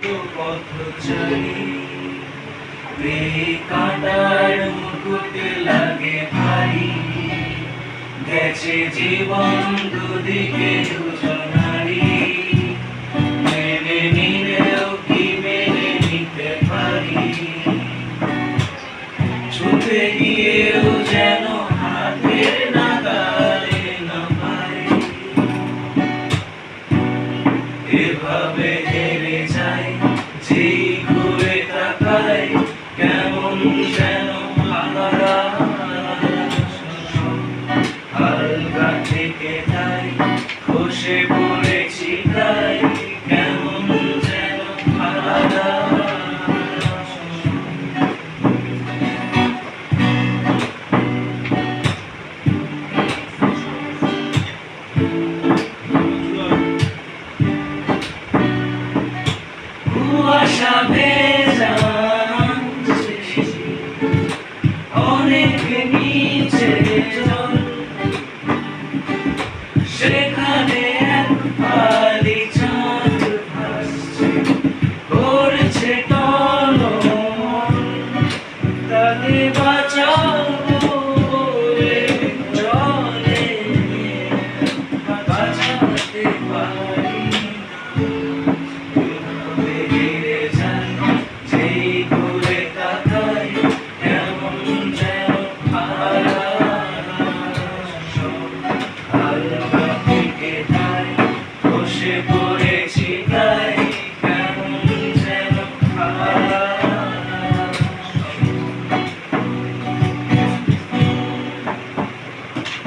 তো পথচারী কাঁটার মুকুট লাগে ভারী, গেছে জীবন দুদিকে দুজনারি, মেনে নিলেও কি মেনে নিতে পারি, ছুটে গিয়েও যেন হাতের নাগালে না পারি, এভাবে হেরে যাই যেই ঘুরে তাকাই, কেমন যেন আলাদা হালকা থেকে যাই, খসে পড়েছি তাই, কেমন যেন আলাদা। কুয়াশা